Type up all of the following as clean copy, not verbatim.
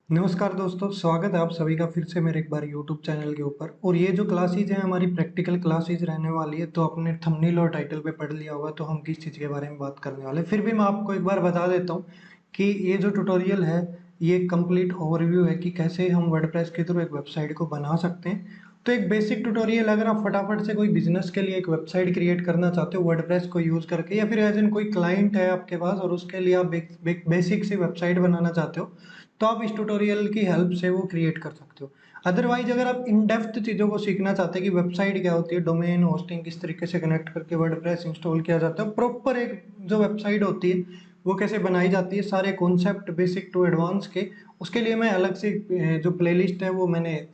नमस्कार दोस्तों, स्वागत है आप सभी का फिर से मेरे एक बार YouTube चैनल के ऊपर। और ये जो क्लासेज हैं हमारी प्रैक्टिकल क्लासेज रहने वाली है। तो आपने थंबनेल और टाइटल पे पढ़ लिया होगा तो हम किस चीज़ के बारे में बात करने वाले हैं। फिर भी मैं आपको एक बार बता देता हूँ कि ये जो ट्यूटोरियल है ये कंप्लीट ओवरव्यू है कि कैसे हम वर्डप्रेस के थ्रू एक वेबसाइट को बना सकते हैं। तो एक बेसिक ट्यूटोरियल, अगर आप फटाफट से कोई बिजनेस के लिए एक वेबसाइट क्रिएट करना चाहते हो वर्डप्रेस को यूज़ करके, या फिर एज इन कोई क्लाइंट है आपके पास और उसके लिए आप बेसिक सी वेबसाइट बनाना चाहते हो, तो आप इस ट्यूटोरियल की हेल्प से वो क्रिएट कर सकते हो। अदरवाइज अगर आप इन डेप्थ चीज़ों को सीखना चाहते हैं कि वेबसाइट क्या होती है, डोमेन होस्टिंग किस तरीके से कनेक्ट करके वर्डप्रेस इंस्टॉल किया जाता है, प्रॉपर एक जो वेबसाइट होती है वो कैसे बनाई जाती है, सारे कॉन्सेप्ट बेसिक टू एडवांस के, उसके लिए मैं अलग से जो प्लेलिस्ट है वो मैंने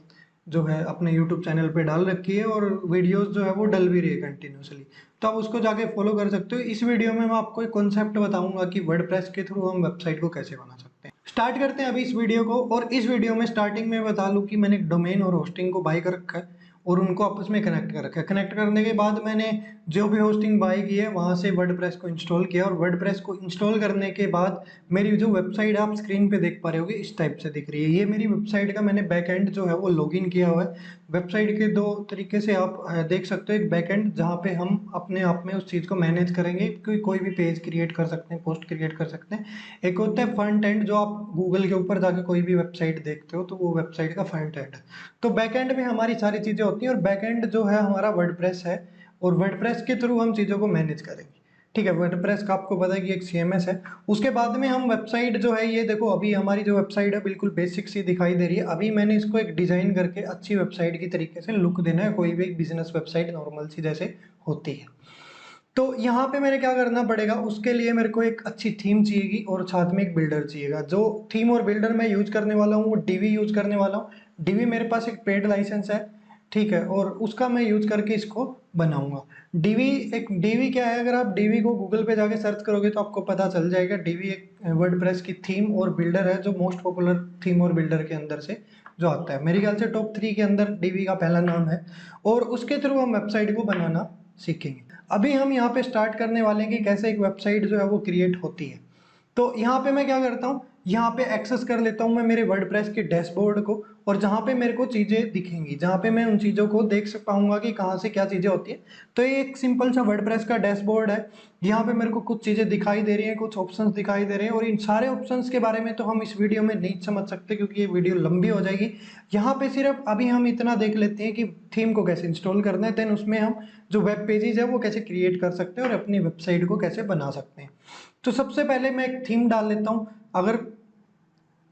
जो है अपने यूट्यूब चैनल पे डाल रखी है, और वीडियोस जो है वो डल भी रही है कंटिन्यूसली। तो आप उसको जाके फॉलो कर सकते हो। इस वीडियो में मैं आपको एक कॉन्सेप्ट बताऊंगा कि वर्डप्रेस के थ्रू हम वेबसाइट को कैसे बना सकते हैं। स्टार्ट करते हैं अभी इस वीडियो को। और इस वीडियो में स्टार्टिंग में बता लूं कि मैंने डोमेन और होस्टिंग को बाय कर रखा है और उनको आपस में कनेक्ट कर रखा है। कनेक्ट करने के बाद मैंने जो भी होस्टिंग बाय की है वहां से वर्डप्रेस को इंस्टॉल किया, और वर्डप्रेस को इंस्टॉल करने के बाद मेरी जो वेबसाइट आप स्क्रीन पे देख पा रहे होगे इस टाइप से दिख रही है। ये मेरी वेबसाइट का मैंने बैकएंड जो है वो लॉगिन किया हुआ है। वेबसाइट के दो तरीके से आप देख सकते हो। एक बैकएंड जहाँ पे हम अपने आप में उस चीज़ को मैनेज करेंगे, कोई भी पेज क्रिएट कर सकते हैं, पोस्ट क्रिएट कर सकते हैं। एक होता है फ्रंट एंड, जो आप गूगल के ऊपर जाके कोई भी वेबसाइट देखते हो तो वो वेबसाइट का फ्रंट एंड है। तो बैकएंड में हमारी सारी चीज़ें होती हैं, और बैकएंड जो है हमारा वर्डप्रेस है, और वर्डप्रेस के थ्रू हम चीज़ों को मैनेज करेंगे। ठीक है, वर्डप्रेस का आपको पता है कि एक सीएमएस है। उसके बाद में हम वेबसाइट जो है, ये देखो अभी हमारी जो वेबसाइट है बिल्कुल बेसिक सी दिखाई दे रही है। अभी मैंने इसको एक डिजाइन करके अच्छी वेबसाइट की तरीके से लुक देना है, कोई भी एक बिजनेस वेबसाइट नॉर्मल सी जैसे होती है। तो यहाँ पे मेरे क्या करना पड़ेगा, उसके लिए मेरे को एक अच्छी थीम चाहिएगी और साथ में एक बिल्डर चाहिएगा। जो थीम और बिल्डर मैं यूज करने वाला हूँ वो डीवी यूज करने वाला हूँ। डीवी मेरे पास एक पेड लाइसेंस है, ठीक है, और उसका मैं यूज करके इसको बनाऊंगा। डीवी, एक डीवी क्या है, अगर आप डीवी को गूगल पे जाके सर्च करोगे तो आपको पता चल जाएगा। डीवी एक वर्डप्रेस की थीम और बिल्डर है जो मोस्ट पॉपुलर थीम और बिल्डर के अंदर से जो आता है। मेरे ख्याल से टॉप 3 के अंदर डीवी का पहला नाम है, और उसके थ्रू हम वेबसाइट को बनाना सीखेंगे। अभी हम यहाँ पे स्टार्ट करने वाले हैं कि कैसे एक वेबसाइट जो है वो क्रिएट होती है। तो यहाँ पे मैं क्या करता हूँ, यहाँ पे एक्सेस कर लेता हूँ मैं मेरे वर्डप्रेस के डैशबोर्ड को, और जहाँ पे मेरे को चीज़ें दिखेंगी, जहाँ पे मैं उन चीज़ों को देख सक पाऊंगा कि कहाँ से क्या चीज़ें होती है। तो ये एक सिंपल सा वर्डप्रेस का डैशबोर्ड है। यहाँ पे मेरे को कुछ चीज़ें दिखाई दे रही हैं, कुछ ऑप्शंस दिखाई दे रहे हैं, और इन सारे ऑप्शंस के बारे में तो हम इस वीडियो में नहीं समझ सकते क्योंकि ये वीडियो लंबी हो जाएगी। यहाँ पे सिर्फ अभी हम इतना देख लेते हैं कि थीम को कैसे इंस्टॉल करना है, देन उसमें हम जो वेब पेजेस है वो कैसे क्रिएट कर सकते हैं और अपनी वेबसाइट को कैसे बना सकते हैं। तो सबसे पहले मैं एक थीम डाल लेता हूँ। अगर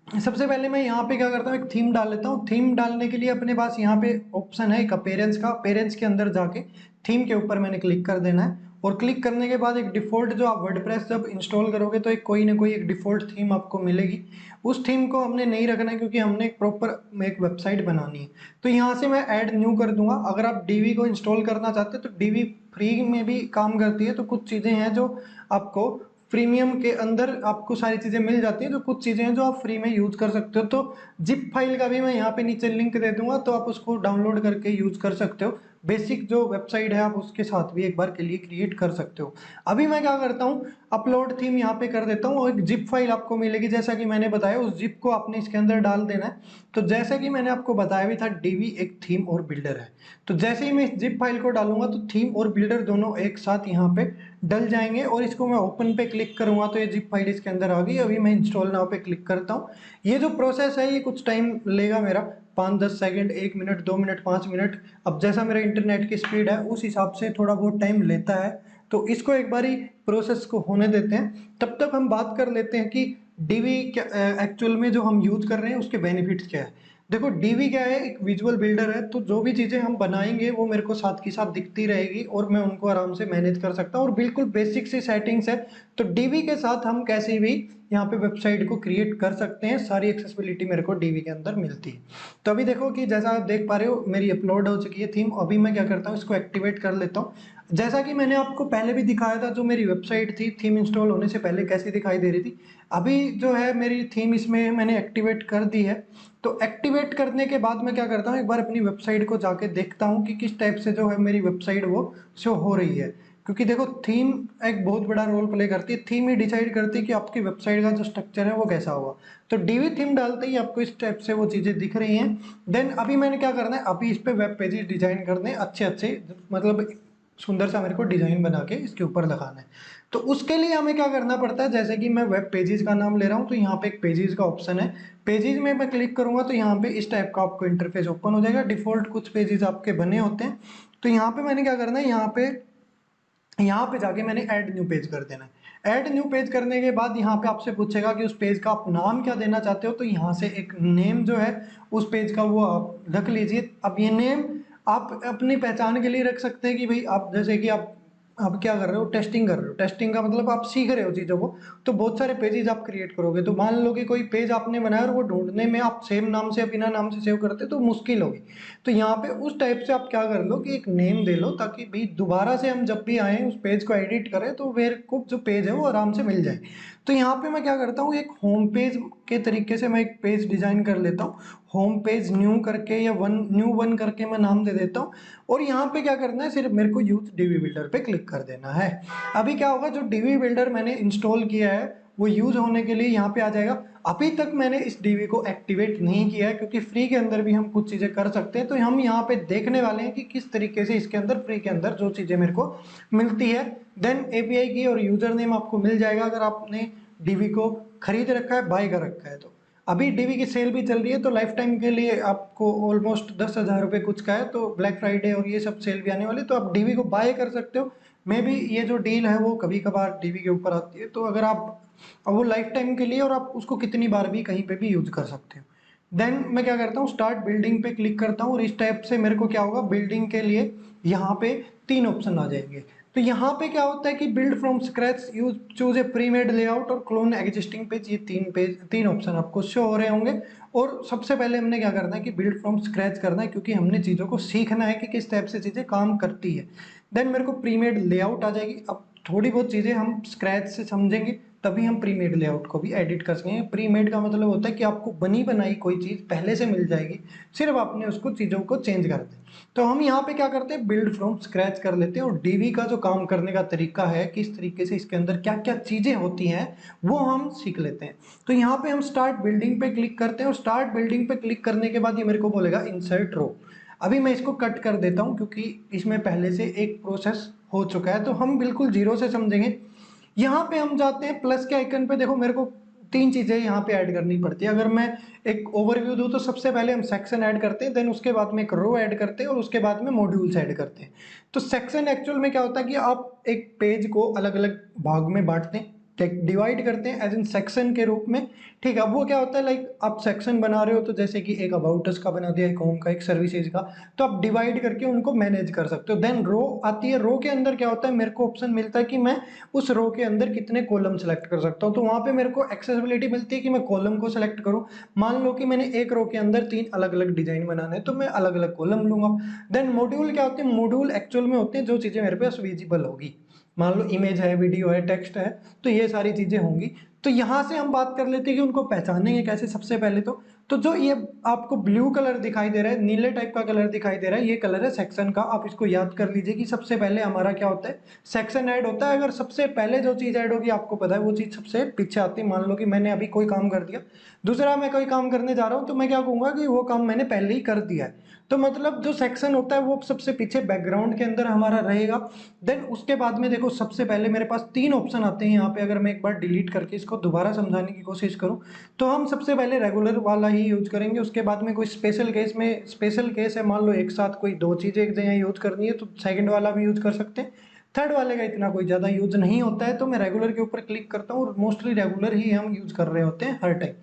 सबसे पहले मैं यहाँ पे क्या करता हूँ, एक थीम डाल लेता हूँ। थीम डालने के लिए अपने पास यहाँ पे ऑप्शन है एक अपेरेंस का। अपेरेंस के अंदर जाके थीम के ऊपर मैंने क्लिक कर देना है, और क्लिक करने के बाद एक डिफॉल्ट, जो आप वर्डप्रेस जब इंस्टॉल करोगे तो एक कोई ना कोई एक डिफॉल्ट थीम आपको मिलेगी। उस थीम को हमने नहीं रखना है क्योंकि हमने एक प्रॉपर एक वेबसाइट बनानी है। तो यहाँ से मैं ऐड न्यू कर दूंगा। अगर आप डीवी को इंस्टॉल करना चाहते हैं तो डीवी फ्री में भी काम करती है। तो कुछ चीज़ें हैं जो आपको प्रीमियम के अंदर आपको सारी चीजें मिल जाती हैं, जो कुछ चीजें हैं जो आप फ्री में यूज कर सकते हो। तो जिप फाइल का भी मैं यहाँ पे नीचे लिंक दे दूंगा, तो आप उसको डाउनलोड करके यूज कर सकते हो। बेसिक जो वेबसाइट है आप उसके साथ भी एक बार के लिए क्रिएट कर सकते हो। अभी मैं क्या करता हूँ, अपलोड थीम यहाँ पे कर देता हूँ, और एक जिप फाइल आपको मिलेगी जैसा कि मैंने बताया। उस जिप को आपने इसके अंदर डाल देना है। तो जैसा कि मैंने आपको बताया भी था, डीवी एक थीम और बिल्डर है। तो जैसे ही मैं इस जिप फाइल को डालूंगा तो थीम और बिल्डर दोनों एक साथ यहाँ पे डल जाएंगे, और इसको मैं ओपन पे क्लिक करूंगा तो ये जिप फाइल इसके अंदर आ गई। अभी मैं इंस्टॉल नाउ पे क्लिक करता हूँ। ये जो प्रोसेस है ये कुछ टाइम लेगा मेरा, 5-10 सेकंड, 1 मिनट, 2 मिनट, 5 मिनट। अब जैसा मेरा इंटरनेट की स्पीड है उस हिसाब से थोड़ा बहुत टाइम लेता है। तो इसको एक बारी प्रोसेस को होने देते हैं। तब तक हम बात कर लेते हैं कि डीवी एक्चुअल में जो हम यूज कर रहे हैं उसके बेनिफिट्स क्या है। देखो डीवी क्या है, एक विजुअल बिल्डर है। तो जो भी चीजें हम बनाएंगे वो मेरे को साथ की साथ दिखती रहेगी, और मैं उनको आराम से मैनेज कर सकता हूँ, और बिल्कुल बेसिक सी सेटिंग्स है। तो डीवी के साथ हम कैसे भी यहाँ पे वेबसाइट को क्रिएट कर सकते हैं। सारी एक्सेसिबिलिटी मेरे को डीवी के अंदर मिलती है। तो अभी देखो कि जैसा आप देख पा रहे हो मेरी अपलोड हो चुकी है थीम। अभी मैं क्या करता हूँ, इसको एक्टिवेट कर लेता हूँ। जैसा कि मैंने आपको पहले भी दिखाया था, जो मेरी वेबसाइट थी थीम इंस्टॉल होने से पहले कैसी दिखाई दे रही थी। अभी जो है मेरी थीम इसमें मैंने एक्टिवेट कर दी है। तो एक्टिवेट करने के बाद मैं क्या करता हूँ, एक बार अपनी वेबसाइट को जाके देखता हूँ कि किस टाइप से जो है मेरी वेबसाइट वो शो हो रही है। क्योंकि देखो थीम एक बहुत बड़ा रोल प्ले करती है, थीम ही डिसाइड करती है कि आपकी वेबसाइट का जो स्ट्रक्चर है वो कैसा होगा। तो डीवी थीम डालते ही आपको इस टाइप से वो चीज़ें दिख रही हैं। देन अभी मैंने क्या करना है, अभी इस पे वेब पेजेस डिजाइन करने हैं अच्छे अच्छे, मतलब सुंदर सा मेरे को डिजाइन बना के इसके ऊपर लगाना है। तो उसके लिए हमें क्या करना पड़ता है, जैसे कि मैं वेब पेजेस का नाम ले रहा हूँ, तो यहाँ पे एक पेजेस का ऑप्शन है। पेजेस में मैं क्लिक करूंगा तो यहाँ पे इस टाइप का आपको इंटरफेस ओपन हो जाएगा। डिफॉल्ट कुछ पेजेस आपके बने होते हैं। तो यहाँ पे मैंने क्या करना है, यहाँ पे जाके मैंने ऐड न्यू पेज कर देना है। ऐड न्यू पेज करने के बाद यहाँ पे आपसे पूछेगा कि उस पेज का आप नाम क्या देना चाहते हो, तो यहाँ से एक नेम जो है उस पेज का वो आप रख लीजिए। अब ये नेम आप अपनी पहचान के लिए रख सकते हैं कि भाई आप जैसे कि आप क्या कर रहे हो, टेस्टिंग कर रहे हो। टेस्टिंग का मतलब आप सीख रहे हो चीज़ों को, तो बहुत सारे पेजेस आप क्रिएट करोगे। तो मान लो कि कोई पेज आपने बनाया और वो ढूंढने में आप सेम नाम से बिना नाम से सेव करते तो मुश्किल होगी। तो यहाँ पे उस टाइप से आप क्या कर लो कि एक नेम दे लो, ताकि भाई दोबारा से हम जब भी आए उस पेज को एडिट करें तो मेरे को जो पेज है वो आराम से मिल जाए। तो यहाँ पे मैं क्या करता हूँ, एक होम पेज के तरीके से मैं एक पेज डिजाइन कर लेता हूँ। होम पेज न्यू करके या न्यू वन करके मैं नाम दे देता हूँ। और यहाँ पे क्या करना है, सिर्फ मेरे को यूज डीवी बिल्डर पे क्लिक कर देना है। अभी क्या होगा, जो डीवी बिल्डर मैंने इंस्टॉल किया है वो यूज होने के लिए यहाँ पे आ जाएगा। अभी तक मैंने इस डीवी को एक्टिवेट नहीं किया है, क्योंकि फ्री के अंदर भी हम कुछ चीजें कर सकते हैं। तो हम यहाँ पे देखने वाले हैं कि किस तरीके से इसके अंदर फ्री के अंदर जो चीजें मेरे को मिलती है। देन एपीआई की और यूजर नेम आपको मिल जाएगा अगर आपने डीवी को खरीद रखा है, बाय कर रखा है। तो अभी डीवी की सेल भी चल रही है, तो लाइफ टाइम के लिए आपको ऑलमोस्ट 10,000 रुपये कुछ का है। तो ब्लैक फ्राइडे और ये सब सेल भी आने वाली, तो आप डीवी को बाय कर सकते हो। मे भी ये जो डील है वो कभी कभार डीवी के ऊपर आती है, तो अगर आप, और वो लाइफ टाइम के लिए, और आप उसको कितनी बार भी कहीं पे भी यूज कर सकते हो। देन मैं क्या करता हूँ, स्टार्ट बिल्डिंग पे क्लिक करता हूँ और इस टाइप से मेरे को क्या होगा, बिल्डिंग के लिए यहाँ पे 3 ऑप्शन आ जाएंगे। तो यहाँ पे क्या होता है कि build from scratch, use choose a pre made layout और क्लोन एग्जिस्टिंग पेज, ये 3 ऑप्शन आपको शो हो रहे होंगे। और सबसे पहले हमने क्या करना है कि बिल्ड फ्रॉम स्क्रैच करना है, क्योंकि हमने चीज़ों को सीखना है कि किस टाइप से चीज़ें काम करती है। देन मेरे को प्री मेड लेआउट आ जाएगी। अब थोड़ी बहुत चीज़ें हम स्क्रैच से समझेंगे, तभी हम प्री मेड लेआउट को भी एडिट कर सकेंगे। प्री मेड का मतलब होता है कि आपको बनी बनाई कोई चीज़ पहले से मिल जाएगी, सिर्फ आपने उसको चीज़ों को चेंज कर दें। तो हम यहाँ पे क्या करते हैं, बिल्ड फ्रॉम स्क्रैच कर लेते हैं। और डीवी का जो काम करने का तरीका है, किस तरीके से इसके अंदर क्या क्या चीज़ें होती हैं, वो हम सीख लेते हैं। तो यहाँ पे हम स्टार्ट बिल्डिंग पे क्लिक करते हैं, और स्टार्ट बिल्डिंग पे क्लिक करने के बाद ये मेरे को बोलेगा इंसर्ट रो। अभी मैं इसको कट कर देता हूँ, क्योंकि इसमें पहले से एक प्रोसेस हो चुका है, तो हम बिल्कुल जीरो से समझेंगे। यहाँ पे हम जाते हैं प्लस के आइकन पे। देखो मेरे को 3 चीजें यहाँ पे ऐड करनी पड़ती है। अगर मैं एक ओवरव्यू दूं तो सबसे पहले हम सेक्शन ऐड करते हैं, देन उसके बाद में एक रो ऐड करते हैं, और उसके बाद में मॉड्यूल्स ऐड करते हैं। तो सेक्शन एक्चुअल में क्या होता है कि आप एक पेज को अलग अलग भाग में बांटते हैं, डिवाइड करते हैं एज इन सेक्शन के रूप में। ठीक है, अब वो क्या होता है, लाइक आप सेक्शन बना रहे हो, तो जैसे कि एक अबाउट अस का बना दिया, एक होम का, एक सर्विसेज का, तो आप डिवाइड करके उनको मैनेज कर सकते हो। देन रो आती है। रो के अंदर क्या होता है, मेरे को ऑप्शन मिलता है कि मैं उस रो के अंदर कितने कॉलम सेलेक्ट कर सकता हूँ। तो वहां पे मेरे को एक्सेसिबिलिटी मिलती है कि मैं कॉलम को सेलेक्ट करूँ। मान लो कि मैंने एक रो के अंदर 3 अलग अलग डिजाइन बनाने हैं, तो मैं अलग अलग कॉलम लूंगा। देन मॉड्यूल क्या होते हैं, मॉड्यूल एक्चुअल में होते हैं जो चीजें मेरे पास विजिबल होगी। मान लो इमेज है, वीडियो है, टेक्स्ट है, तो ये सारी चीजें होंगी। तो यहां से हम बात कर लेते हैं कि उनको पहचानेंगे कैसे। सबसे पहले तो जो ये आपको ब्लू कलर दिखाई दे रहा है, नीले टाइप का कलर दिखाई दे रहा है, ये कलर है सेक्शन का। आप इसको याद कर लीजिए कि सबसे पहले हमारा क्या होता है, सेक्शन ऐड होता है। अगर सबसे पहले जो चीज ऐड होगी आपको पता है वो चीज सबसे पीछे आती है। मान लो कि मैंने अभी कोई काम कर दिया, दूसरा मैं कोई काम करने जा रहा हूं, तो मैं क्या कहूंगा कि वो काम मैंने पहले ही कर दिया है। तो मतलब जो सेक्शन होता है वो सबसे पीछे बैकग्राउंड के अंदर हमारा रहेगा। देन उसके बाद में देखो सबसे पहले मेरे पास 3 ऑप्शन आते हैं यहाँ पे। अगर मैं एक बार डिलीट करके इसको दोबारा समझाने की कोशिश करूँ, तो हम सबसे पहले रेगुलर वाला ही यूज करेंगे। उसके बाद में कोई स्पेशल केस में, स्पेशल केस है, मान लो एक साथ कोई 2 चीजें एक जगह यूज करनी है, तो सेकंड वाला भी यूज कर सकते हैं। थर्ड वाले का इतना कोई ज्यादा यूज नहीं होता है, तो मैं रेगुलर के ऊपर क्लिक करता हूँ, और मोस्टली रेगुलर ही हम यूज कर रहे होते हैं हर टाइम।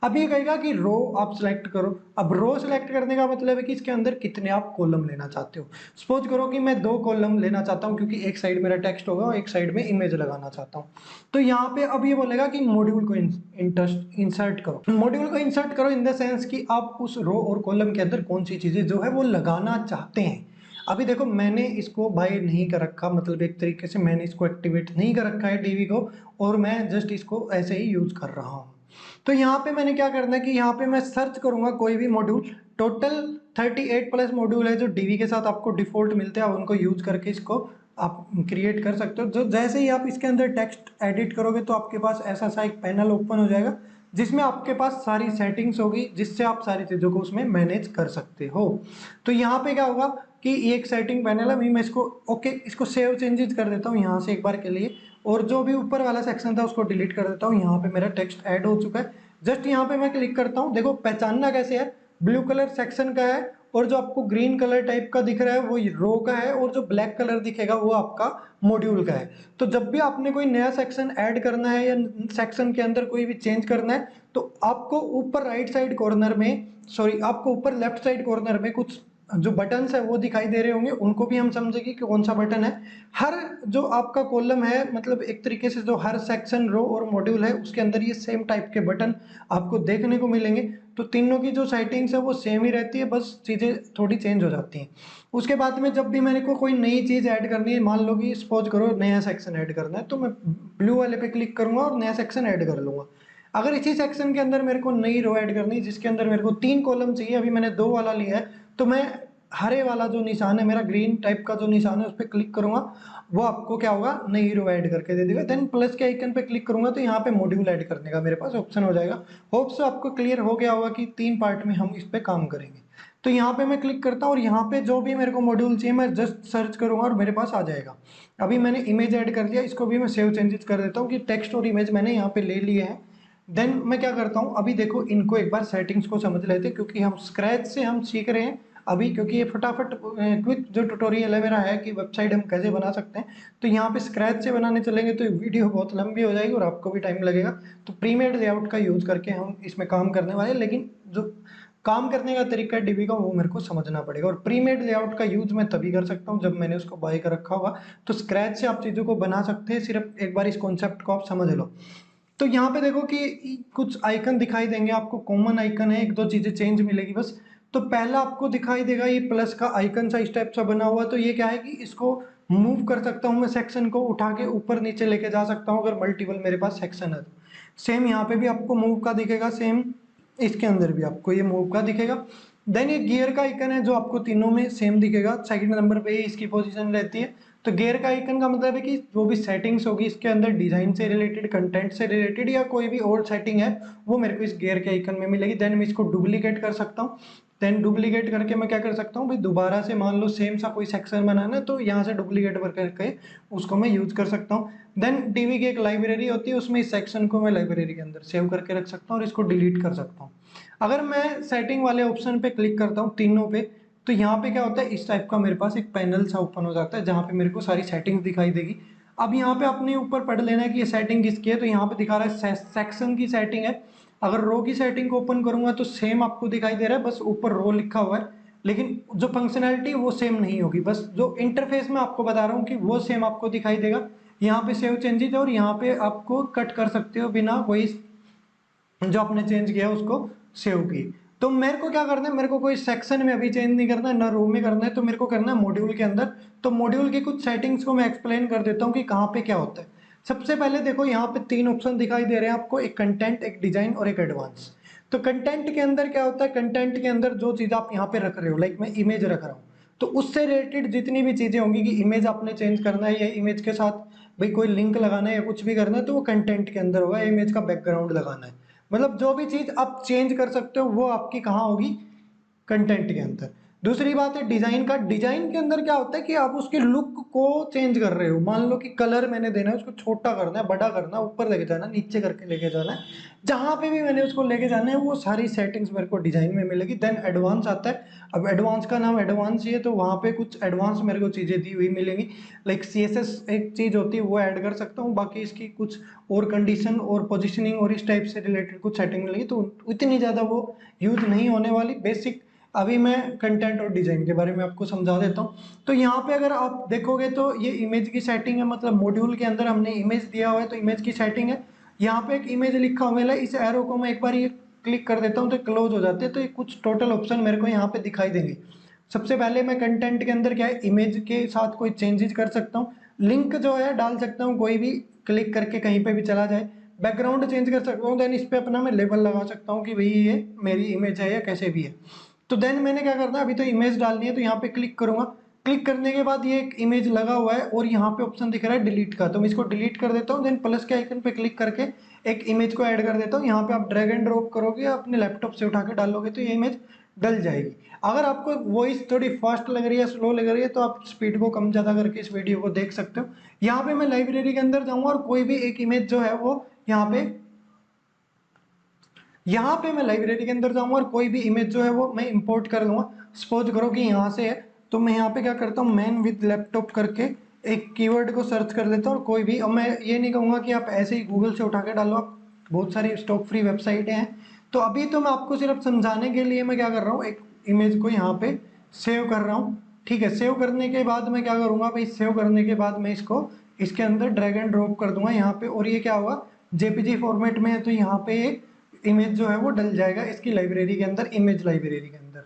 अब ये कहेगा कि रो आप सिलेक्ट करो। अब रो सिलेक्ट करने का मतलब है कि इसके अंदर कितने आप कॉलम लेना चाहते हो। सपोज करो कि मैं 2 कॉलम लेना चाहता हूं, क्योंकि एक साइड मेरा टेक्स्ट होगा और एक साइड में इमेज लगाना चाहता हूं। तो यहाँ पे अब ये बोलेगा कि मॉड्यूल को इंसर्ट करो। मॉड्यूल को इंसर्ट करो इन द सेंस कि आप उस रो और कॉलम के अंदर कौन सी चीजें जो है वो लगाना चाहते हैं। अभी देखो मैंने इसको बाय नहीं कर रखा, मतलब एक तरीके से मैंने इसको एक्टिवेट नहीं कर रखा है डीवी को, और मैं जस्ट इसको ऐसे ही यूज कर रहा हूँ। तो यहाँ पे मैंने क्या करना है कि यहाँ पे मैं सर्च करूंगा कोई भी मॉड्यूल। टोटल 38 प्लस मॉड्यूल है जो डीवी के साथ आपको डिफॉल्ट मिलते हैं, आप उनको यूज करके इसको आप क्रिएट कर सकते हो। जो जैसे ही आप इसके अंदर टेक्स्ट एडिट करोगे तो आपके पास ऐसा सा एक पैनल ओपन हो जाएगा जिसमें आपके पास सारी सेटिंग्स होगी, जिससे आप सारी चीज़ों को उसमें मैनेज कर सकते हो। तो यहाँ पे क्या होगा कि ये एक सेटिंग पैनल है, अभी मैं इसको ओके इसको सेव चेंजेस कर देता हूँ यहाँ से एक बार के लिए, और जो भी ऊपर वाला सेक्शन था उसको डिलीट कर देता हूँ। यहाँ पे मेरा टेक्स्ट ऐड हो चुका है। जस्ट यहाँ पे मैं क्लिक करता हूँ, देखो पहचानना कैसे है, ब्लू कलर सेक्शन का है और जो आपको ग्रीन कलर टाइप का दिख रहा है वो रो का है, और जो ब्लैक कलर दिखेगा वो आपका मॉड्यूल का है। तो जब भी आपने कोई नया सेक्शन ऐड करना है या सेक्शन के अंदर कोई भी चेंज करना है तो आपको ऊपर राइट साइड कॉर्नर में, सॉरी आपको ऊपर लेफ्ट साइड कॉर्नर में कुछ जो बटन्स है वो दिखाई दे रहे होंगे, उनको भी हम समझेंगे कि कौन सा बटन है। हर जो आपका कॉलम है, मतलब एक तरीके से जो हर सेक्शन, रो और मॉड्यूल है उसके अंदर ये सेम टाइप के बटन आपको देखने को मिलेंगे। तो तीनों की जो सेटिंग्स है वो सेम ही रहती है, बस चीज़ें थोड़ी चेंज हो जाती हैं। उसके बाद में जब भी मेरे को कोई नई चीज़ ऐड करनी है, मान लो कि सपोज करो नया सेक्शन ऐड करना है, तो मैं ब्लू वाले पे क्लिक करूंगा और नया सेक्शन ऐड कर लूंगा। अगर इसी सेक्शन के अंदर मेरे को नई रो ऐड करनी है जिसके अंदर मेरे को 3 कॉलम चाहिए, अभी मैंने 2 वाला लिया है, तो मैं हरे वाला जो निशान है, मेरा ग्रीन टाइप का जो निशान है उस पर क्लिक करूंगा, वो आपको क्या होगा, नई रो ऐड करके दे देगा। देन प्लस के आइकन पे क्लिक करूंगा तो यहाँ पे मॉड्यूल ऐड करने का मेरे पास ऑप्शन हो जाएगा। होप सो आपको क्लियर हो गया होगा कि 3 पार्ट में हम इस पे काम करेंगे। तो यहाँ पे मैं क्लिक करता हूँ और यहाँ पे जो भी मेरे को मॉड्यूल चाहिए मैं जस्ट सर्च करूंगा और मेरे पास आ जाएगा। अभी मैंने इमेज ऐड कर दिया, इसको भी मैं सेव चेंजेस कर देता हूँ कि टेक्स्ट और इमेज मैंने यहाँ पे ले लिए हैं। देन मैं क्या करता हूँ, अभी देखो इनको एक बार सेटिंग्स को समझ लेते हैं, क्योंकि हम स्क्रैच से हम सीख रहे हैं अभी, क्योंकि ये फटाफट क्विक जो ट्यूटोरियल है मेरा है कि वेबसाइट हम कैसे बना सकते हैं। तो यहाँ पे स्क्रैच से बनाने चलेंगे तो वीडियो बहुत लंबी हो जाएगी और आपको भी टाइम लगेगा। तो प्रीमेड लेआउट का यूज करके हम इसमें काम करने वाले हैं, लेकिन जो काम करने का तरीका है डीबी का वो मेरे को समझना पड़ेगा। और प्रीमेड लेआउट का यूज मैं तभी कर सकता हूँ जब मैंने उसको बाय कर रखा होगा। तो स्क्रैच से आप चीज़ों को बना सकते हैं, सिर्फ एक बार इस कॉन्सेप्ट को आप समझ लो। तो यहाँ पे देखो कि कुछ आइकन दिखाई देंगे आपको, कॉमन आइकन है, एक दो चीजें चेंज मिलेगी बस। तो पहला आपको दिखाई देगा ये प्लस का आइकन सा इस टाइप सा बना हुआ, तो ये क्या है कि इसको मूव कर सकता हूँ मैं, सेक्शन को उठा के ऊपर नीचे लेके जा सकता हूँ अगर मल्टीपल मेरे पास सेक्शन है। सेम यहाँ पे भी आपको मूव का दिखेगा, सेम इसके अंदर भी आपको ये मूव का दिखेगा। देन ये गियर का आइकन है जो आपको तीनों में सेम दिखेगा, सेकंड नंबर पे ही इसकी पोजीशन रहती है। तो गियर का आइकन का मतलब है कि जो भी सेटिंग्स होगी इसके अंदर डिजाइन से रिलेटेड, कंटेंट से रिलेटेड या कोई भी और सेटिंग है वो मेरे को इस गियर के आइकन में मिलेगी। देन मैं इसको डुप्लीकेट कर सकता हूँ। देन डुप्लीकेट करके मैं क्या कर सकता हूँ भाई, दोबारा से मान लो सेम सा कोई सेक्शन बनाना है तो यहाँ से डुप्लीकेट करके उसको मैं यूज कर सकता हूँ। देन डीवी की एक लाइब्रेरी होती है, उसमें इस सेक्शन को मैं लाइब्रेरी के अंदर सेव करके रख सकता हूँ और इसको डिलीट कर सकता हूँ। अगर मैं सेटिंग वाले ऑप्शन पे क्लिक करता हूँ तीनों पे, तो यहाँ पे क्या होता है, इस टाइप का मेरे पास एक पैनल सा ओपन हो जाता है जहाँ पे मेरे को सारी सेटिंग्स दिखाई देगी। अब यहाँ पे अपने ऊपर पढ़ लेना है कि ये सेटिंग किसकी है। तो यहाँ पे दिखा रहा है सेक्शन की सेटिंग है। अगर रो की सेटिंग को ओपन करूंगा तो सेम आपको दिखाई दे रहा है, बस ऊपर रो लिखा हुआ है, लेकिन जो फंक्शनैलिटी वो सेम नहीं होगी, बस जो इंटरफेस में आपको बता रहा हूँ कि वो सेम आपको दिखाई देगा। यहाँ पे सेव चेंजेस है और यहाँ पे आपको कट कर सकते हो बिना कोई जो आपने चेंज किया उसको सेव की। तो मेरे को क्या करना है, मेरे को कोई सेक्शन में अभी चेंज नहीं करना है ना रो में करना है, तो मेरे को करना है मॉड्यूल के अंदर। तो मॉड्यूल की कुछ सेटिंग्स को मैं एक्सप्लेन कर देता हूँ कि कहाँ पे क्या होता है। सबसे पहले देखो यहाँ पे 3 ऑप्शन दिखाई दे रहे हैं आपको, एक कंटेंट, एक डिजाइन और एक एडवांस। तो कंटेंट के अंदर क्या होता है, कंटेंट के अंदर जो चीज आप यहाँ पे रख रहे हो, लाइक मैं इमेज रख रहा हूँ, तो उससे रिलेटेड जितनी भी चीजें होंगी कि इमेज आपने चेंज करना है या इमेज के साथ भाई कोई लिंक लगाना है या कुछ भी करना है, तो वो कंटेंट के अंदर होगा। इमेज का बैकग्राउंड लगाना है, मतलब जो भी चीज आप चेंज कर सकते हो वो आपकी कहाँ होगी, कंटेंट के अंदर। दूसरी बात है डिजाइन का। डिजाइन के अंदर क्या होता है कि आप उसके लुक को चेंज कर रहे हो, मान लो कि कलर मैंने देना है, उसको छोटा करना है, बड़ा करना है, ऊपर लेके जाना है, नीचे करके लेके जाना है, जहां पे भी मैंने उसको लेके जाना है वो सारी सेटिंग्स मेरे को डिजाइन में मिलेगी। देन एडवांस आता है। अब एडवांस का नाम एडवांस ही है तो वहां पे कुछ एडवांस मेरे को चीजें दी हुई मिलेंगी, लाइक CSS एक चीज होती है वो ऐड कर सकता हूँ, बाकी इसकी कुछ और कंडीशन और पोजिशनिंग और इस टाइप से रिलेटेड कुछ सेटिंग मिलेगी, तो इतनी ज्यादा वो यूज नहीं होने वाली। बेसिक अभी मैं कंटेंट और डिजाइन के बारे में आपको समझा देता हूँ। तो यहाँ पे अगर आप देखोगे तो ये इमेज की सेटिंग है, मतलब मॉड्यूल के अंदर हमने इमेज दिया हुआ है तो इमेज की सेटिंग है। यहाँ पे एक इमेज लिखा हुआ है, इस एरो को मैं एक बार ये क्लिक कर देता हूँ तो क्लोज हो जाते हैं। तो ये कुछ टोटल ऑप्शन मेरे को यहाँ पे दिखाई देंगे। सबसे पहले मैं कंटेंट के अंदर क्या है, इमेज के साथ कोई चेंजेस कर सकता हूँ, लिंक जो है डाल सकता हूँ, कोई भी क्लिक करके कहीं पे भी चला जाए, बैकग्राउंड चेंज कर सकता हूँ, देन इस पे अपना मैं लेबल लगा सकता हूँ कि भाई ये मेरी इमेज है या कैसे भी है। तो देन मैंने क्या करना है, अभी तो इमेज डालनी है तो यहाँ पे क्लिक करूंगा, क्लिक करने के बाद ये एक इमेज लगा हुआ है और यहाँ पे ऑप्शन दिख रहा है डिलीट का, तो मैं इसको डिलीट कर देता हूँ। देन प्लस के आइकन पे क्लिक करके एक इमेज को ऐड कर देता हूँ। यहाँ पे आप ड्रैग एंड ड्रॉप करोगे या अपने लैपटॉप से उठा के डालोगे तो ये इमेज डल जाएगी। अगर आपको वॉइस थोड़ी फास्ट लग रही है, स्लो लग रही है, तो आप स्पीड को कम ज़्यादा करके इस वीडियो को देख सकते हो। यहाँ पे मैं लाइब्रेरी के अंदर जाऊँगा और कोई भी एक इमेज जो है वो यहाँ पे मैं लाइब्रेरी के अंदर जाऊँगा और कोई भी इमेज जो है वो मैं इंपोर्ट कर लूँगा। सपोज करो कि यहाँ से है, तो मैं यहाँ पे क्या करता हूँ, मैन विद लैपटॉप करके एक कीवर्ड को सर्च कर लेता हूँ और कोई भी, और मैं ये नहीं कहूँगा कि आप ऐसे ही गूगल से उठा के डालो, आप बहुत सारी स्टॉक फ्री वेबसाइटें हैं। तो अभी तो मैं आपको सिर्फ समझाने के लिए मैं क्या कर रहा हूँ, एक इमेज को यहाँ पे सेव कर रहा हूँ। ठीक है, सेव करने के बाद मैं क्या करूँगा भाई, सेव करने के बाद मैं इसको इसके अंदर ड्रैग एंड ड्रॉप कर दूंगा यहाँ पे, और ये क्या होगा, जेपीजी फॉर्मेट में है, तो यहाँ पे एक इमेज जो है वो डल जाएगा इसकी लाइब्रेरी के अंदर, इमेज लाइब्रेरी के अंदर।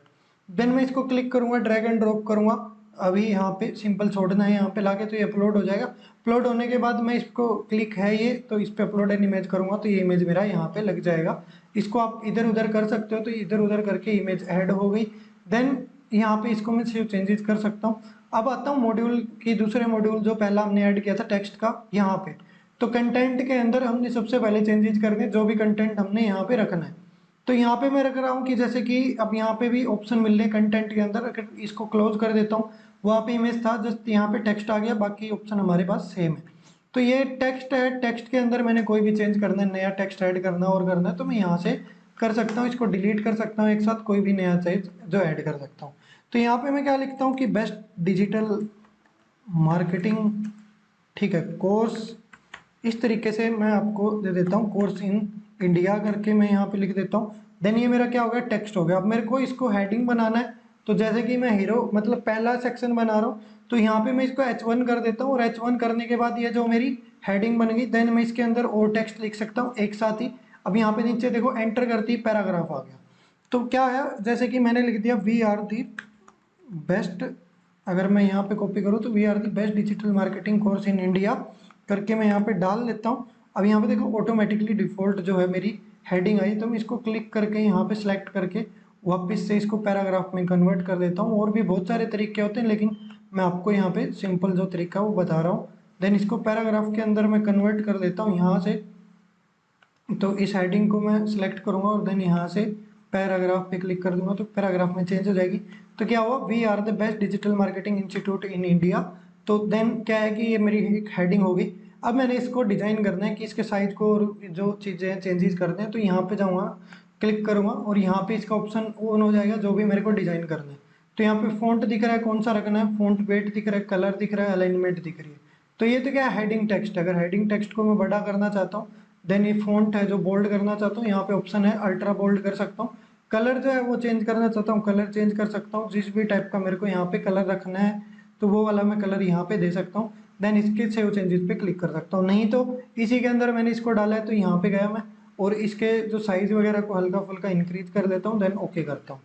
देन मैं इसको क्लिक करूंगा, ड्रैग एंड ड्रॉप करूंगा, अभी यहाँ पे सिंपल छोड़ना है यहाँ पे लाके, तो ये अपलोड हो जाएगा। अपलोड होने के बाद मैं इसको क्लिक है ये, तो इस पे अपलोड एन इमेज करूंगा तो ये इमेज मेरा यहाँ पे लग जाएगा। इसको आप इधर उधर कर सकते हो, तो इधर उधर करके इमेज ऐड हो गई। देन यहाँ पे इसको मैं सेव चेंजेस कर सकता हूँ। अब आता हूँ मॉड्यूल की, दूसरे मॉड्यूल जो पहला हमने ऐड किया था टेक्स्ट का, यहाँ पे तो कंटेंट के अंदर हमने सबसे पहले चेंजेस करने, जो भी कंटेंट हमने यहाँ पे रखना है। तो यहाँ पे मैं रख रहा हूँ कि जैसे कि अब यहाँ पे भी ऑप्शन मिल रहे कंटेंट के अंदर, अगर इसको क्लोज कर देता हूँ, वहाँ पे इमेज था, जस्ट यहाँ पे टेक्स्ट आ गया, बाकी ऑप्शन हमारे पास सेम है। तो ये टेक्स्ट है, टेक्स्ट के अंदर मैंने कोई भी चेंज करना है, नया टेक्स्ट ऐड करना और करना है, तो मैं यहाँ से कर सकता हूँ, इसको डिलीट कर सकता हूँ एक साथ, कोई भी नया चीज जो ऐड कर सकता हूँ। तो यहाँ पे मैं क्या लिखता हूँ कि बेस्ट डिजिटल मार्केटिंग, ठीक है, कोर्स, इस तरीके से मैं आपको दे देता हूँ, कोर्स इन इंडिया करके मैं यहाँ पे लिख देता हूँ। देन ये मेरा क्या हो गया, टेक्स्ट हो गया। अब मेरे को इसको हेडिंग बनाना है, तो जैसे कि मैं हीरो मतलब पहला सेक्शन बना रहा हूँ, तो यहाँ पे मैं इसको H1 कर देता हूँ, और H1 करने के बाद ये जो मेरी हेडिंग बन गई, देन मैं इसके अंदर और टेक्स्ट लिख सकता हूँ एक साथ ही। अब यहाँ पे नीचे देखो एंटर करती पैराग्राफ आ गया। तो क्या है, जैसे कि मैंने लिख दिया वी आर दी बेस्ट, अगर मैं यहाँ पे कॉपी करूँ तो we are the best digital marketing course in India करके मैं यहाँ पे डाल लेता हूँ। अब यहाँ पे देखो ऑटोमेटिकली डिफॉल्ट जो है मेरी हेडिंग आई, तो मैं इसको क्लिक करके यहाँ पे सिलेक्ट करके वापस से इसको पैराग्राफ में कन्वर्ट कर देता हूँ। और भी बहुत सारे तरीके होते हैं, लेकिन मैं आपको यहाँ पे सिंपल जो तरीका है वो बता रहा हूँ। देन इसको पैराग्राफ के अंदर मैं कन्वर्ट कर देता हूँ यहाँ से, तो इस हेडिंग को मैं सिलेक्ट करूंगा और देन यहाँ से पैराग्राफ पे क्लिक कर दूंगा, तो पैराग्राफ में चेंज हो जाएगी। तो क्या हुआ, we are the best digital marketing institute in India. तो देन क्या है कि ये मेरी एक हेडिंग होगी। अब मैंने इसको डिजाइन करना है कि इसके साइज को और जो चीज़ें चेंजेस करते हैं, तो यहाँ पे जाऊँगा, क्लिक करूंगा और यहाँ पे इसका ऑप्शन ऑन हो जाएगा, जो भी मेरे को डिजाइन करना है। तो यहाँ पे फॉन्ट दिख रहा है, कौन सा रखना है, फॉन्ट वेट दिख रहा है, कलर दिख रहा है, अलाइनमेंट दिख रही है। तो ये तो क्या है, हेडिंग टेक्स्ट। अगर हेडिंग टेक्स्ट को मैं बड़ा करना चाहता हूँ, देन ये फॉन्ट है जो बोल्ड करना चाहता हूँ, यहाँ पे ऑप्शन है अल्ट्रा बोल्ड कर सकता हूँ। कलर जो है वो चेंज करना चाहता हूँ, कलर चेंज कर सकता हूँ, जिस भी टाइप का मेरे को यहाँ पे कलर रखना है, तो वो वाला मैं कलर यहाँ पे दे सकता हूँ। देन इसके सेव चेंजेस पे क्लिक कर सकता हूँ, नहीं तो इसी के अंदर मैंने इसको डाला है तो यहाँ पे गया मैं, और इसके जो साइज वगैरह को हल्का फुल्का इंक्रीज कर देता हूँ, देन ओके करता हूँ।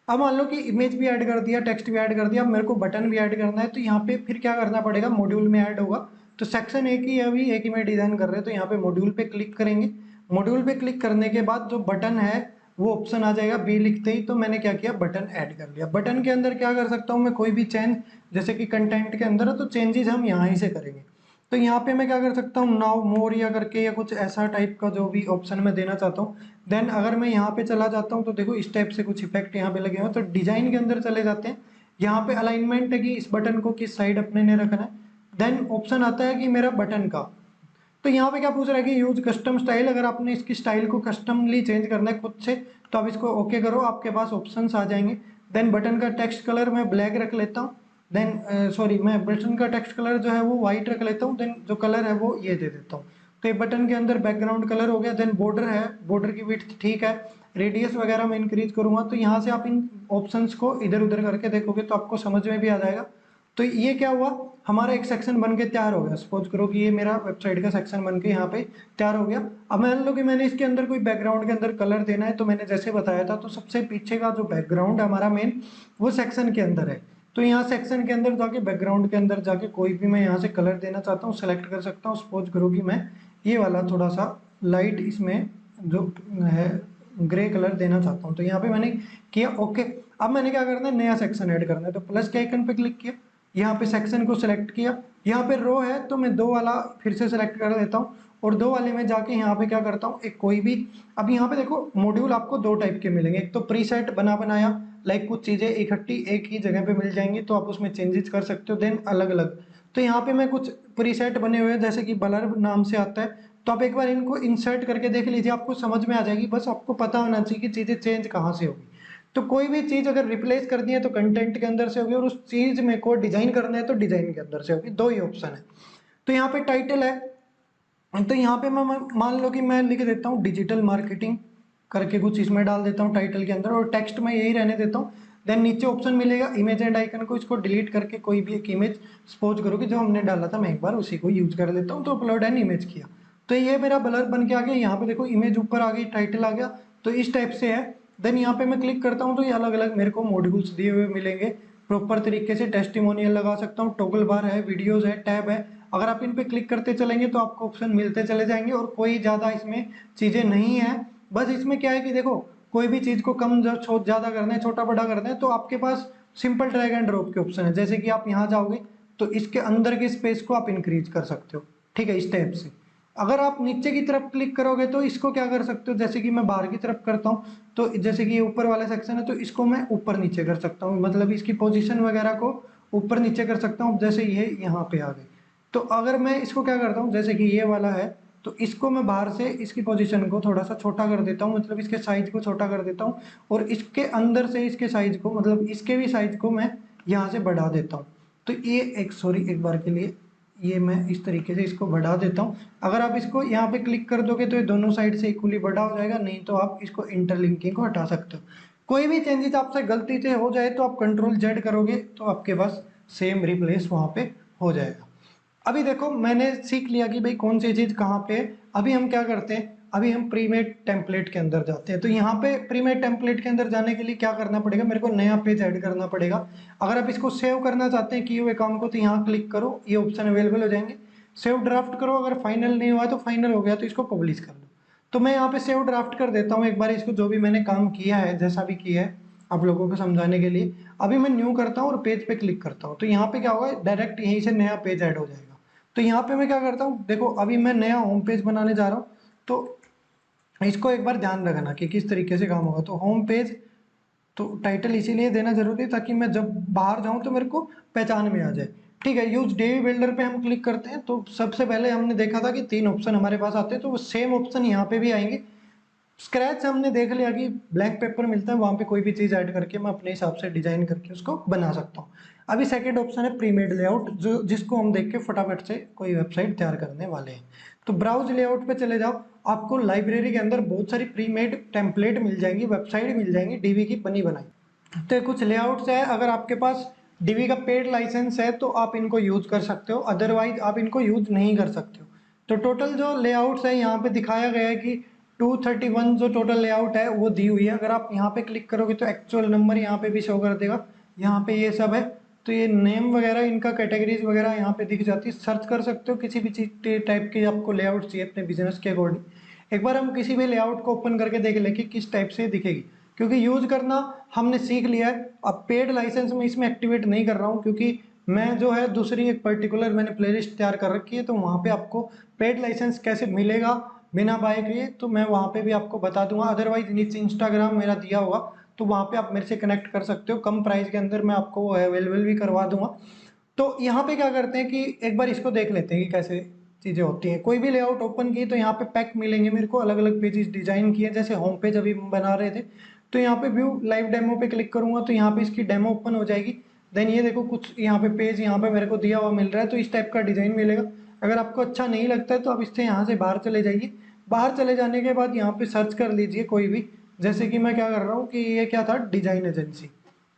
अब मान लो कि इमेज भी ऐड कर दिया, टेक्स्ट भी ऐड कर दिया, अब मेरे को बटन भी ऐड करना है, तो यहाँ पे फिर क्या करना पड़ेगा, मॉड्यूल में ऐड होगा। तो सेक्शन एक ही है, अभी एक ही में डिजाइन कर रहे हैं, तो यहाँ पे मॉड्यूल पे क्लिक करेंगे। मॉड्यूल पे क्लिक करने के बाद जो बटन है वो ऑप्शन आ जाएगा बी लिखते ही, तो मैंने क्या किया, बटन ऐड कर लिया। बटन के अंदर क्या कर सकता हूँ मैं, कोई भी चेंज, जैसे कि कंटेंट के अंदर है तो चेंजेस हम यहाँ ही से करेंगे। तो यहाँ पे मैं क्या कर सकता हूँ, नाउ मोर या करके, या कुछ ऐसा टाइप का जो भी ऑप्शन मैं देना चाहता हूँ। देन अगर मैं यहाँ पे चला जाता हूँ, तो देखो इस टाइप से कुछ इफेक्ट यहाँ पे लगे हुए हैं। तो डिजाइन के अंदर चले जाते हैं, यहाँ पे अलाइनमेंट है कि इस बटन को किस साइड अपने ने रखना है। देन ऑप्शन आता है कि मेरा बटन का, तो यहाँ पे क्या पूछ रहा है कि यूज कस्टम स्टाइल, अगर आपने इसकी स्टाइल को कस्टमली चेंज करना है खुद से, तो आप इसको ओके करो, आपके पास ऑप्शंस आ जाएंगे। देन बटन का टेक्स्ट कलर मैं ब्लैक रख लेता हूँ। देन सॉरी, मैं बटन का टेक्स्ट कलर जो है वो व्हाइट रख लेता हूँ। देन जो कलर है वो ये दे देता हूँ। तो ये बटन के अंदर बैकग्राउंड कलर हो गया। देन बॉर्डर है, बॉर्डर की विड्थ ठीक है, रेडियस वगैरह मैं इंक्रीज करूंगा। तो यहाँ से आप इन ऑप्शंस को इधर उधर करके देखोगे तो आपको समझ में भी आ जाएगा। तो ये क्या हुआ, हमारा एक सेक्शन बन के तैयार हो गया। सपोज करो कि ये मेरा वेबसाइट का सेक्शन बन के यहाँ पे तैयार हो गया। अब मान लो कि मैंने इसके अंदर कोई बैकग्राउंड के अंदर कलर देना है, तो मैंने जैसे बताया था, तो सबसे पीछे का जो बैकग्राउंड है हमारा मेन, वो सेक्शन के अंदर है। तो यहाँ सेक्शन के अंदर जाके, बैकग्राउंड के अंदर जाके कोई भी मैं यहाँ से कलर देना चाहता हूँ, सेलेक्ट कर सकता हूँ। सपोज करो कि मैं ये वाला थोड़ा सा लाइट इसमें जो है ग्रे कलर देना चाहता हूँ, तो यहाँ पे मैंने किया ओके। अब मैंने क्या करना है, नया सेक्शन ऐड करना है, तो प्लस के आइकन पे क्लिक किया, यहाँ पे सेक्शन को सिलेक्ट किया, यहाँ पे रो है तो मैं 2 वाला फिर से सिलेक्ट कर लेता हूँ और 2 वाले में जाके यहाँ पे क्या करता हूँ, एक कोई भी, अब यहाँ पे देखो मॉड्यूल आपको 2 टाइप के मिलेंगे, एक तो प्रीसेट बना बनाया, लाइक कुछ चीजें इकट्ठी एक ही जगह पे मिल जाएंगी तो आप उसमें चेंजेस कर सकते हो, देन अलग अलग। तो यहाँ पे मैं कुछ प्रीसेट बने हुए हैं जैसे कि ब्लर नाम से आता है, तो आप एक बार इनको इंसर्ट करके देख लीजिए, आपको समझ में आ जाएगी, बस आपको पता होना चाहिए कि चीजें चेंज कहाँ से होगी। तो कोई भी चीज अगर रिप्लेस करनी है तो कंटेंट के अंदर से होगी, और उस चीज में को डिजाइन करना है तो डिजाइन के अंदर से होगी, 2 ही ऑप्शन है। तो यहाँ पे टाइटल है, तो यहाँ पे मैं मान लो कि मैं लिख देता हूँ डिजिटल मार्केटिंग करके कुछ इसमें डाल देता हूँ टाइटल के अंदर, और टेक्स्ट में यही रहने देता हूँ। देन नीचे ऑप्शन मिलेगा इमेज एंड आइकन को, इसको डिलीट करके कोई भी एक इमेज सपोज करो कि जो हमने डाला था मैं एक बार उसी को यूज कर लेता हूँ, तो अपलोड एन इमेज किया, तो ये मेरा ब्लर बन के आ गया। यहाँ पे देखो इमेज ऊपर आ गई, टाइटल आ गया, तो इस टाइप से है। देन यहाँ पे मैं क्लिक करता हूँ तो ये अलग अलग मेरे को मॉड्यूल्स दिए हुए मिलेंगे प्रॉपर तरीके से, टेस्टिमोनियल लगा सकता हूँ, टॉगल बार है, वीडियोस है, टैब है। अगर आप इन पे क्लिक करते चलेंगे तो आपको ऑप्शन मिलते चले जाएंगे, और कोई ज्यादा इसमें चीजें नहीं है। बस इसमें क्या है कि देखो कोई भी चीज को कम ज्यादा करना है, छोटा बड़ा करना है, तो आपके पास सिंपल ड्रैग एंड ड्रॉप के ऑप्शन है, जैसे कि आप यहाँ जाओगे तो इसके अंदर के स्पेस को आप इंक्रीज कर सकते हो, ठीक है, इस टाइप से। अगर आप नीचे की तरफ क्लिक करोगे तो इसको क्या कर सकते हो, जैसे कि मैं बाहर की तरफ करता हूँ, तो जैसे कि ये ऊपर वाला सेक्शन है तो इसको मैं ऊपर नीचे कर सकता हूँ, मतलब इसकी पोजीशन वगैरह को ऊपर नीचे कर सकता हूँ, जैसे ये यहाँ पे आ गए। तो अगर मैं इसको क्या करता हूँ, जैसे कि ये वाला है तो इसको मैं बाहर से इसकी पोजीशन को थोड़ा सा छोटा कर देता हूँ, मतलब इसके साइज को छोटा कर देता हूँ, और इसके अंदर से इसके साइज को, मतलब इसके भी साइज को मैं यहाँ से बढ़ा देता हूँ। तो ये एक सॉरी एक बार के लिए ये मैं इस तरीके से इसको बढ़ा देता हूँ। अगर आप इसको यहाँ पे क्लिक कर दोगे तो ये दोनों साइड से इक्वली बड़ा हो जाएगा, नहीं तो आप इसको इंटरलिंकिंग को हटा सकते हो। कोई भी चेंजेस आपसे गलती से हो जाए तो आप कंट्रोल जेड करोगे तो आपके पास सेम रिप्लेस वहां पे हो जाएगा। अभी देखो मैंने सीख लिया कि भाई कौन सी चीज कहाँ पे है। अभी हम क्या करते हैं, अभी हम प्रीमेड टेम्पलेट के अंदर जाते हैं। तो यहाँ पे प्रीमेड टेम्पलेट के अंदर जाने के लिए क्या करना पड़ेगा, मेरे को नया पेज ऐड करना पड़ेगा। अगर आप इसको सेव करना चाहते हैं किए हुए काम को तो यहाँ क्लिक करो, ये ऑप्शन अवेलेबल हो जाएंगे। सेव ड्राफ्ट करो, अगर फाइनल नहीं हुआ तो फाइनल हो गया तो इसको पब्लिश कर दो। तो मैं यहाँ पे सेव ड्राफ्ट कर देता हूँ एक बार इसको, जो भी मैंने काम किया है जैसा भी किया है आप लोगों को समझाने के लिए। अभी मैं न्यू करता हूँ और पेज पे क्लिक करता हूँ, तो यहाँ पे क्या होगा, डायरेक्ट यहीं से नया पेज ऐड हो जाएगा। तो यहाँ पे मैं क्या करता हूँ, देखो अभी मैं नया होम पेज बनाने जा रहा हूँ, तो इसको एक बार ध्यान रखना कि किस तरीके से काम होगा। तो होम पेज, तो टाइटल इसीलिए देना जरूरी है ताकि मैं जब बाहर जाऊं तो मेरे को पहचान में आ जाए। ठीक है, यूज डेवी बिल्डर पे हम क्लिक करते हैं तो सबसे पहले हमने देखा था कि 3 ऑप्शन हमारे पास आते हैं, तो वो सेम ऑप्शन यहाँ पे भी आएंगे। स्क्रैच हमने देख लिया कि ब्लैंक पेपर मिलता है, वहां पे कोई भी चीज ऐड करके मैं अपने हिसाब से डिजाइन करके उसको बना सकता हूँ। अभी सेकंड ऑप्शन है प्रीमेड लेआउट, जो जिसको हम देख के फटाफट से कोई वेबसाइट तैयार करने वाले हैं। तो ब्राउज लेआउट पे चले जाओ, आपको लाइब्रेरी के अंदर बहुत सारी प्रीमेड टेम्पलेट मिल जाएंगी, वेबसाइट मिल जाएंगी डीवी की बनी बनाई। तो कुछ लेआउट्स है, अगर आपके पास डीवी का पेड लाइसेंस है तो आप इनको यूज कर सकते हो, अदरवाइज आप इनको यूज नहीं कर सकते हो। तो टोटल जो लेआउट्स है यहाँ पे दिखाया गया है कि 231 जो टोटल लेआउट है वो दी हुई है। अगर आप यहाँ पे क्लिक करोगे तो एक्चुअल नंबर यहाँ पे भी शो कर देगा, यहाँ पे ये सब है। तो ये नेम वगैरह इनका कैटेगरीज वगैरह यहाँ पे दिख जाती है, सर्च कर सकते हो किसी भी चीज टाइप के आपको लेआउट चाहिए अपने बिजनेस के अकॉर्डिंग। एक बार हम किसी भी लेआउट को ओपन करके देख लें कि किस टाइप से दिखेगी, क्योंकि यूज करना हमने सीख लिया है। अब पेड लाइसेंस में इसमें एक्टिवेट नहीं कर रहा हूँ, क्योंकि मैं जो है दूसरी एक पर्टिकुलर मैंने प्लेलिस्ट तैयार कर रखी है, तो वहाँ पे आपको पेड लाइसेंस कैसे मिलेगा बिना बाय किए तो मैं वहाँ पे भी आपको बता दूंगा। अदरवाइज नीचे इंस्टाग्राम मेरा दिया होगा, तो वहाँ पे आप मेरे से कनेक्ट कर सकते हो, कम प्राइस के अंदर मैं आपको वो अवेलेबल भी करवा दूंगा। तो यहाँ पे क्या करते हैं कि एक बार इसको देख लेते हैं कि कैसे चीजें होती हैं। कोई भी लेआउट ओपन की तो यहाँ पे पैक मिलेंगे मेरे को, अलग अलग पेजेस डिजाइन किए, जैसे होम पेज अभी बना रहे थे। तो यहाँ पे व्यू लाइव डेमो पे क्लिक करूंगा तो यहाँ पे इसकी डेमो ओपन हो जाएगी। देन ये देखो कुछ यहाँ पे पेज यहाँ पे मेरे को दिया हुआ मिल रहा है, तो इस टाइप का डिजाइन मिलेगा। अगर आपको अच्छा नहीं लगता है तो आप इससे यहाँ से बाहर चले जाइए। बाहर चले जाने के बाद यहाँ पे सर्च कर लीजिए कोई भी, जैसे कि मैं क्या कर रहा हूँ कि ये क्या था, डिजाइन एजेंसी।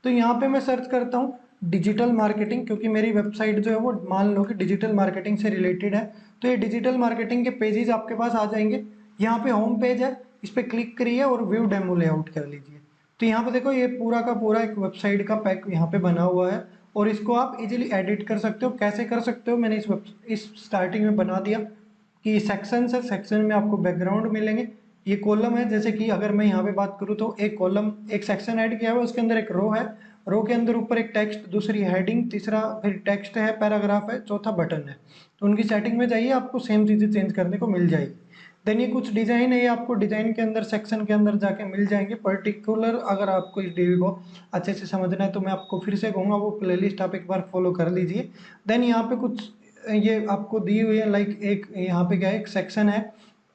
तो यहाँ पे मैं सर्च करता हूँ डिजिटल मार्केटिंग, क्योंकि मेरी वेबसाइट जो है वो मान लो कि डिजिटल मार्केटिंग से रिलेटेड है। तो ये डिजिटल मार्केटिंग के पेजेस आपके पास आ जाएंगे। यहाँ पे होम पेज है, इस पे क्लिक करिए और व्यू डेमो लेआउट कर लीजिए। तो यहाँ पे देखो ये पूरा का पूरा एक वेबसाइट का पैक यहाँ पे बना हुआ है, और इसको आप इजीली एडिट कर सकते हो। कैसे कर सकते हो, मैंने इस स्टार्टिंग में बना दिया कि सेक्शन है, सेक्शन में आपको बैकग्राउंड मिलेंगे। ये कॉलम है, जैसे कि अगर मैं यहाँ पे बात करूँ तो एक कॉलम एक सेक्शन ऐड किया हुआ है, उसके अंदर एक रो है, रो के अंदर ऊपर एक टेक्स्ट, दूसरी हेडिंग, तीसरा फिर टेक्स्ट है, पैराग्राफ है, चौथा बटन है। तो उनकी सेटिंग में जाइए, आपको सेम चीज़ें चेंज करने को मिल जाएगी। देन ये कुछ डिज़ाइन है, ये आपको डिज़ाइन के अंदर सेक्शन के अंदर जाके मिल जाएंगे। पर्टिकुलर अगर आपको इस डीवी को अच्छे से समझना है तो मैं आपको फिर से कहूँगा वो प्लेलिस्ट आप एक बार फॉलो कर लीजिए। देन यहाँ पे कुछ ये आपको दी हुई है, लाइक एक यहाँ पे क्या है, एक सेक्शन है,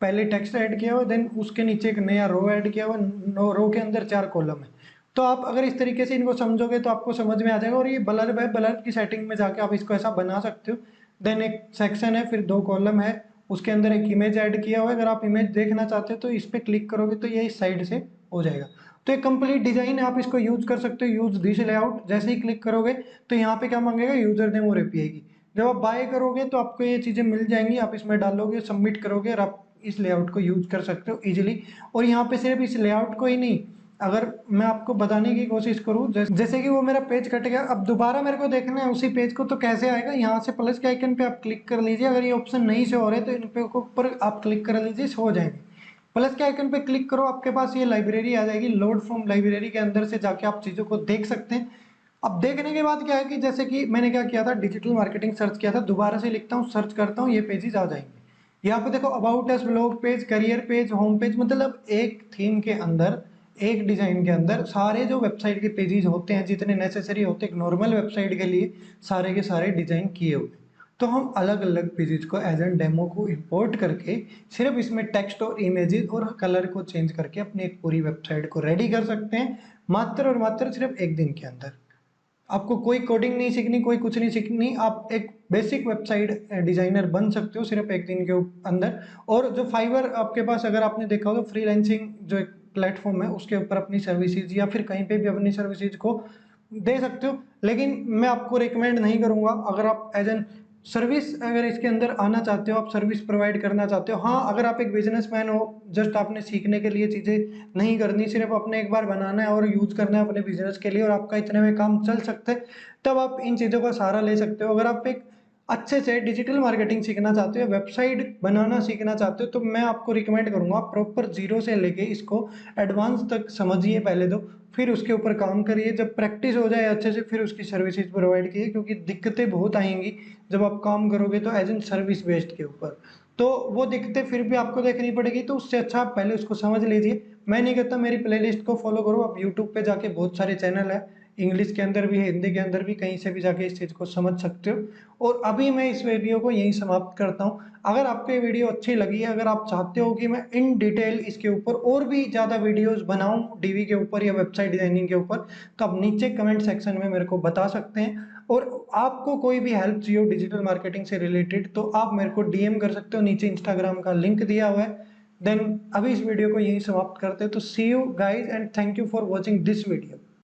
पहले टेक्स्ट ऐड किया हुआ, देन उसके नीचे एक नया रो ऐड किया हुआ, रो के अंदर 4 कॉलम है। तो आप अगर इस तरीके से इनको समझोगे तो आपको समझ में आ जाएगा। और ये ब्लर है, ब्लर की सेटिंग में जाके आप इसको ऐसा बना सकते हो। देन एक सेक्शन है, फिर 2 कॉलम है, उसके अंदर एक इमेज ऐड किया हुआ है। अगर आप इमेज देखना चाहते हो तो इस पर क्लिक करोगे तो ये इस साइड से हो जाएगा। तो एक कंप्लीट डिजाइन है, आप इसको यूज कर सकते हो। यूज दिस लेआउट, जैसे ही क्लिक करोगे तो यहाँ पे क्या मांगेगा, यूजर नेम और एपीआई की। जब आप बाय करोगे तो आपको ये चीजें मिल जाएंगी, आप इसमें डालोगे, सबमिट करोगे और आप इस लेआउट को यूज कर सकते हो इजीली। और यहाँ पे सिर्फ इस लेआउट को ही नहीं, अगर मैं आपको बताने की कोशिश करूँ, जैसे कि वो मेरा पेज कट गया, अब दोबारा मेरे को देखना है उसी पेज को, तो कैसे आएगा, यहाँ से प्लस के आइकन पे आप क्लिक कर लीजिए। अगर ये ऑप्शन नहीं से हो रहे तो इन पे ऊपर आप क्लिक कर लीजिए, हो जाएंगे। प्लस के आइकन पे क्लिक करो, आपके पास ये लाइब्रेरी आ जाएगी। लोड फ्रॉम लाइब्रेरी के अंदर से जाके आप चीज़ों को देख सकते हैं। अब देखने के बाद क्या है कि जैसे कि मैंने क्या किया था, डिजिटल मार्केटिंग सर्च किया था, दोबारा से लिखता हूँ, सर्च करता हूँ, ये पेजेस आ जाएंगे। यहाँ पे देखो, about us, blog page, career page, home page, मतलब एक थीम के अंदर, एक डिजाइन के अंदर सारे जो वेबसाइट के पेजेस होते हैं, जितने नेसेसरी होते हैं एक नॉर्मल वेबसाइट के लिए, सारे के सारे डिजाइन किए हुए। तो हम अलग अलग पेजेस को एज एन डेमो को इंपोर्ट करके सिर्फ इसमें टेक्स्ट और इमेजेस और कलर को चेंज करके अपनी एक पूरी वेबसाइट को रेडी कर सकते हैं, मात्र और मात्र सिर्फ एक दिन के अंदर। आपको कोई कोडिंग नहीं सीखनी, कोई कुछ नहीं सीखनी, आप एक बेसिक वेबसाइट डिजाइनर बन सकते हो सिर्फ एक दिन के अंदर। और जो फाइवर आपके पास, अगर आपने देखा हो तो फ्रीलांसिंग जो एक प्लेटफॉर्म है, उसके ऊपर अपनी सर्विसेज या फिर कहीं पे भी अपनी सर्विसेज को दे सकते हो। लेकिन मैं आपको रिकमेंड नहीं करूंगा, अगर आप एज एन सर्विस अगर इसके अंदर आना चाहते हो, आप सर्विस प्रोवाइड करना चाहते हो, हाँ अगर आप एक बिजनेसमैन हो, जस्ट आपने सीखने के लिए चीज़ें नहीं करनी, सिर्फ अपने एक बार बनाना है और यूज करना है अपने बिजनेस के लिए, और आपका इतने में काम चल सकता है, तब आप इन चीज़ों का सहारा ले सकते हो। अगर आप एक अच्छे से डिजिटल मार्केटिंग सीखना चाहते हो, वेबसाइट बनाना सीखना चाहते हो, तो मैं आपको रिकमेंड करूंगा प्रॉपर जीरो से लेके इसको एडवांस तक समझिए पहले तो, फिर उसके ऊपर काम करिए। जब प्रैक्टिस हो जाए अच्छे से, फिर उसकी सर्विसेज प्रोवाइड कीजिए, क्योंकि दिक्कतें बहुत आएंगी जब आप काम करोगे तो एज एन सर्विस बेस्ड के ऊपर। तो वो दिक्कतें फिर भी आपको देखनी पड़ेगी, तो उससे अच्छा आप पहले उसको समझ लीजिए। मैं नहीं कहता मेरी प्लेलिस्ट को फॉलो करो, आप यूट्यूब पे जाके बहुत सारे चैनल है, इंग्लिश के अंदर भी, हिंदी के अंदर भी, कहीं से भी जाके इस चीज़ को समझ सकते हो। और अभी मैं इस वीडियो को यहीं समाप्त करता हूँ। अगर आपको ये वीडियो अच्छी लगी है, अगर आप चाहते हो कि मैं इन डिटेल इसके ऊपर और भी ज़्यादा वीडियोस बनाऊं डीवी के ऊपर या वेबसाइट डिजाइनिंग के ऊपर, तो आप नीचे कमेंट सेक्शन में मेरे को बता सकते हैं। और आपको कोई भी हेल्प चाहिए डिजिटल मार्केटिंग से रिलेटेड, तो आप मेरे को डीएम कर सकते हो, नीचे इंस्टाग्राम का लिंक दिया हुआ है। देन अभी इस वीडियो को यहीं समाप्त करते हैं। तो see you guys and thank you for watching this video.